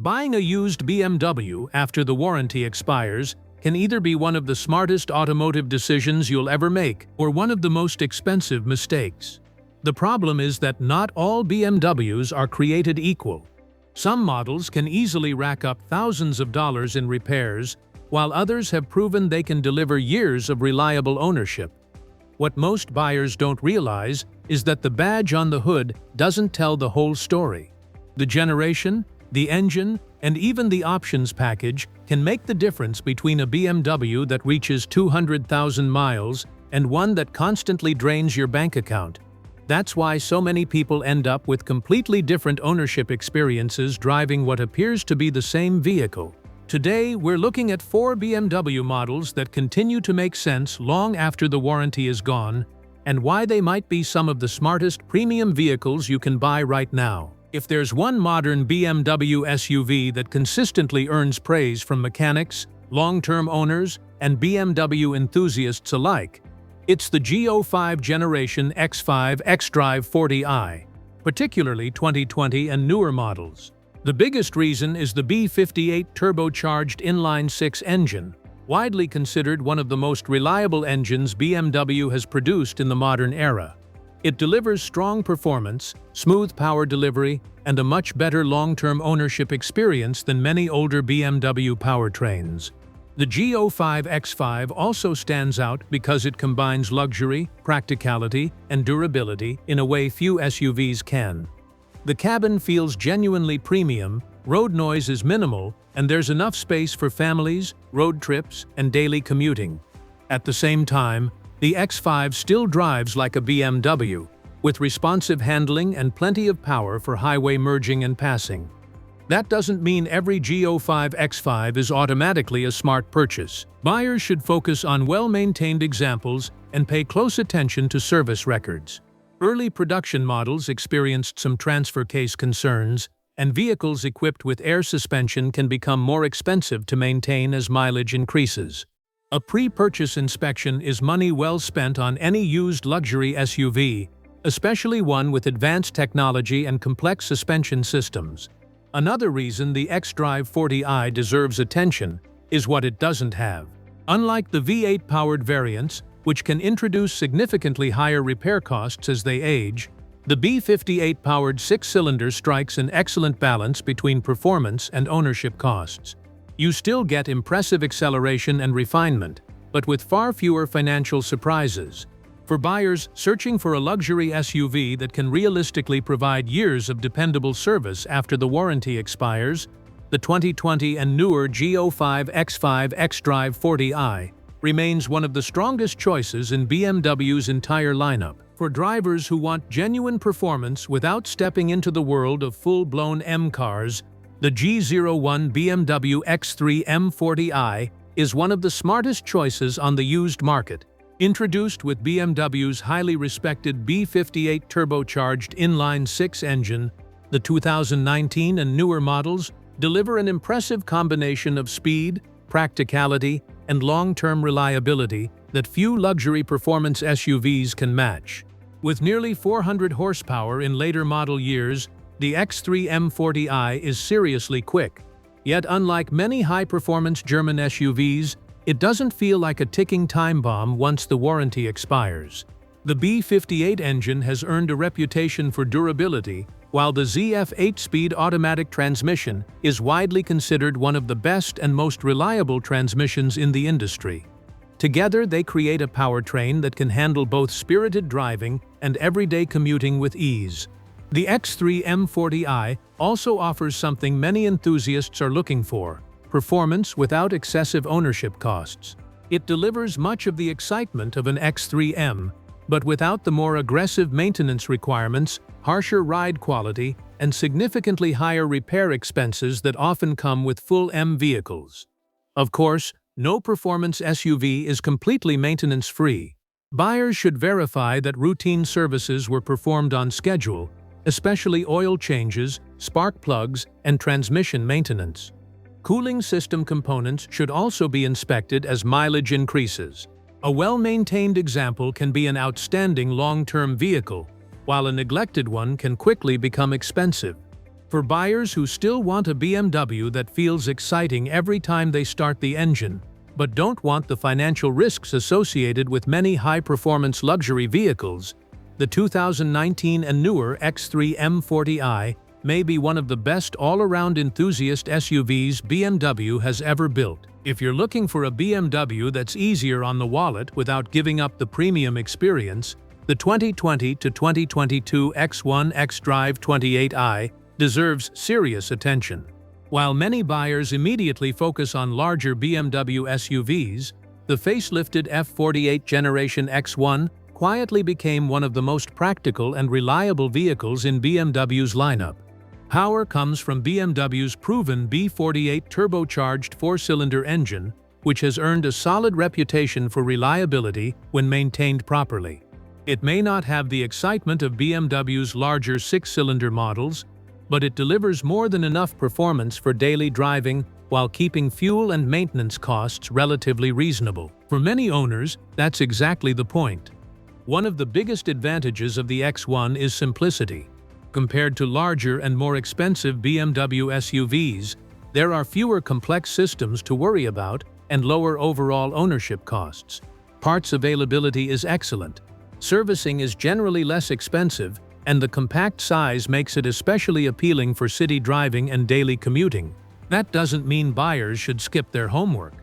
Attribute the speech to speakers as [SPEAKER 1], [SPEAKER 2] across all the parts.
[SPEAKER 1] Buying a used BMW after the warranty expires can either be one of the smartest automotive decisions you'll ever make or one of the most expensive mistakes. The problem is that not all BMWs are created equal. Some models can easily rack up thousands of dollars in repairs, while others have proven they can deliver years of reliable ownership. What most buyers don't realize is that the badge on the hood doesn't tell the whole story. The generation, the engine, and even the options package can make the difference between a BMW that reaches 200,000 miles and one that constantly drains your bank account. That's why so many people end up with completely different ownership experiences driving what appears to be the same vehicle. Today, we're looking at 4 BMW models that continue to make sense long after the warranty is gone, and why they might be some of the smartest premium vehicles you can buy right now. If there's one modern BMW SUV that consistently earns praise from mechanics, long-term owners, and BMW enthusiasts alike, it's the G05 Generation X5 xDrive 40i, particularly 2020 and newer models. The biggest reason is the B58 turbocharged inline-6 engine, widely considered one of the most reliable engines BMW has produced in the modern era. It delivers strong performance, smooth power delivery, and a much better long-term ownership experience than many older BMW powertrains. The G05 X5 also stands out because it combines luxury, practicality, and durability in a way few SUVs can. The cabin feels genuinely premium, road noise is minimal, and there's enough space for families, road trips, and daily commuting. At the same time, the X5 still drives like a BMW, with responsive handling and plenty of power for highway merging and passing. That doesn't mean every G05 X5 is automatically a smart purchase. Buyers should focus on well-maintained examples and pay close attention to service records. Early production models experienced some transfer case concerns, and vehicles equipped with air suspension can become more expensive to maintain as mileage increases. A pre-purchase inspection is money well spent on any used luxury SUV, especially one with advanced technology and complex suspension systems. Another reason the xDrive 40i deserves attention is what it doesn't have. Unlike the V8-powered variants, which can introduce significantly higher repair costs as they age, the B58-powered 6-cylinder strikes an excellent balance between performance and ownership costs. You still get impressive acceleration and refinement, but with far fewer financial surprises. For buyers searching for a luxury SUV that can realistically provide years of dependable service after the warranty expires, the 2020 and newer G05 X5 xDrive 40i remains one of the strongest choices in BMW's entire lineup. For drivers who want genuine performance without stepping into the world of full-blown M cars, the G01 BMW X3 M40i is one of the smartest choices on the used market. Introduced with BMW's highly respected B58 turbocharged inline-6 engine, the 2019 and newer models deliver an impressive combination of speed, practicality, and long-term reliability that few luxury performance SUVs can match. With nearly 400 horsepower in later model years, the X3 M40i is seriously quick. Yet unlike many high-performance German SUVs, it doesn't feel like a ticking time bomb once the warranty expires. The B58 engine has earned a reputation for durability, while the ZF 8-speed automatic transmission is widely considered one of the best and most reliable transmissions in the industry. Together, they create a powertrain that can handle both spirited driving and everyday commuting with ease. The X3 M40i also offers something many enthusiasts are looking for: performance without excessive ownership costs. It delivers much of the excitement of an X3M, but without the more aggressive maintenance requirements, harsher ride quality, and significantly higher repair expenses that often come with full M vehicles. Of course, no performance SUV is completely maintenance-free. Buyers should verify that routine services were performed on schedule, especially oil changes, spark plugs, and transmission maintenance. Cooling system components should also be inspected as mileage increases. A well-maintained example can be an outstanding long-term vehicle, while a neglected one can quickly become expensive. For buyers who still want a BMW that feels exciting every time they start the engine, but don't want the financial risks associated with many high-performance luxury vehicles, the 2019 and newer X3 M40i may be one of the best all-around enthusiast SUVs BMW has ever built. If you're looking for a BMW that's easier on the wallet without giving up the premium experience, the 2020 to 2022 X1 xDrive 28i deserves serious attention. While many buyers immediately focus on larger BMW SUVs, the facelifted F48 Generation X1 quietly became one of the most practical and reliable vehicles in BMW's lineup. Power comes from BMW's proven B48 turbocharged four-cylinder engine, which has earned a solid reputation for reliability when maintained properly. It may not have the excitement of BMW's larger six-cylinder models, but it delivers more than enough performance for daily driving while keeping fuel and maintenance costs relatively reasonable. For many owners, that's exactly the point. One of the biggest advantages of the X1 is simplicity. Compared to larger and more expensive BMW SUVs, there are fewer complex systems to worry about and lower overall ownership costs. Parts availability is excellent. Servicing is generally less expensive, and the compact size makes it especially appealing for city driving and daily commuting. That doesn't mean buyers should skip their homework.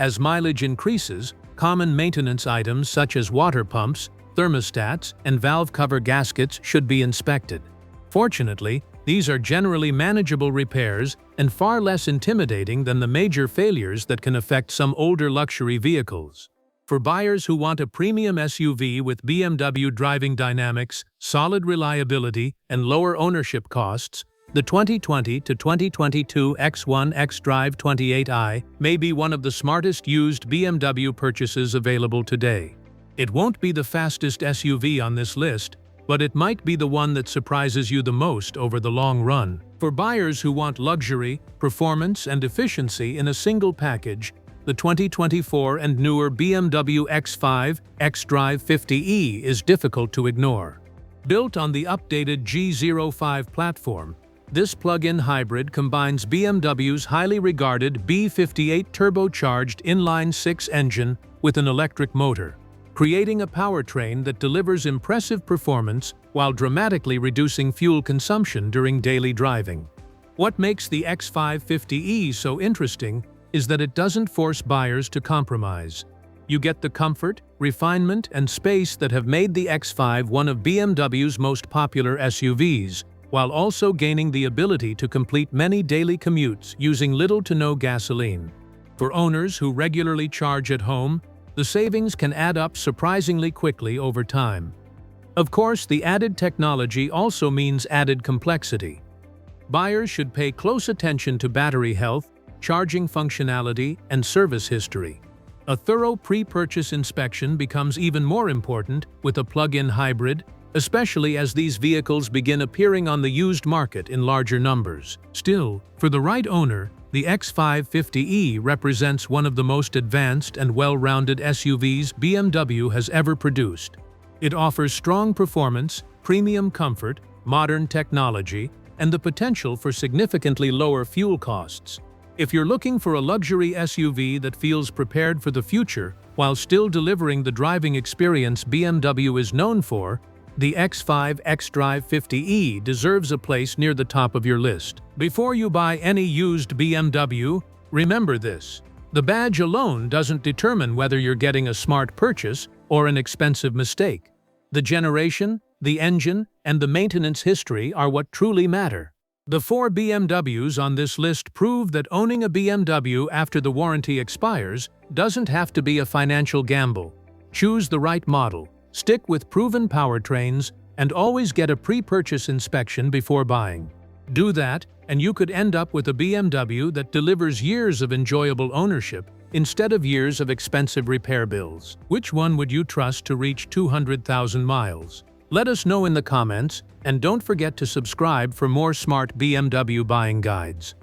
[SPEAKER 1] As mileage increases, common maintenance items such as water pumps, thermostats, and valve cover gaskets should be inspected. Fortunately, these are generally manageable repairs and far less intimidating than the major failures that can affect some older luxury vehicles. For buyers who want a premium SUV with BMW driving dynamics, solid reliability, and lower ownership costs, the 2020 to 2022 X1 xDrive 28i may be one of the smartest used BMW purchases available today. It won't be the fastest SUV on this list, but it might be the one that surprises you the most over the long run. For buyers who want luxury, performance, and efficiency in a single package, the 2024 and newer BMW X5 xDrive 50e is difficult to ignore. Built on the updated G05 platform, this plug-in hybrid combines BMW's highly regarded B58 turbocharged inline-six engine with an electric motor, creating a powertrain that delivers impressive performance while dramatically reducing fuel consumption during daily driving. What makes the X5 50e so interesting is that it doesn't force buyers to compromise. You get the comfort, refinement, and space that have made the X5 one of BMW's most popular SUVs, while also gaining the ability to complete many daily commutes using little to no gasoline. For owners who regularly charge at home, the savings can add up surprisingly quickly over time. Of course, the added technology also means added complexity. Buyers should pay close attention to battery health, charging functionality, and service history. A thorough pre-purchase inspection becomes even more important with a plug-in hybrid, especially as these vehicles begin appearing on the used market in larger numbers. Still, for the right owner, the X5 50e represents one of the most advanced and well-rounded SUVs BMW has ever produced. It offers strong performance, premium comfort, modern technology, and the potential for significantly lower fuel costs. If you're looking for a luxury SUV that feels prepared for the future while still delivering the driving experience BMW is known for, the X5 xDrive 50e deserves a place near the top of your list. Before you buy any used BMW, remember this: the badge alone doesn't determine whether you're getting a smart purchase or an expensive mistake. The generation, the engine, and the maintenance history are what truly matter. The 4 BMWs on this list prove that owning a BMW after the warranty expires doesn't have to be a financial gamble. Choose the right model, stick with proven powertrains, and always get a pre-purchase inspection before buying. Do that, and you could end up with a BMW that delivers years of enjoyable ownership instead of years of expensive repair bills. Which one would you trust to reach 200,000 miles? Let us know in the comments, and don't forget to subscribe for more smart BMW buying guides.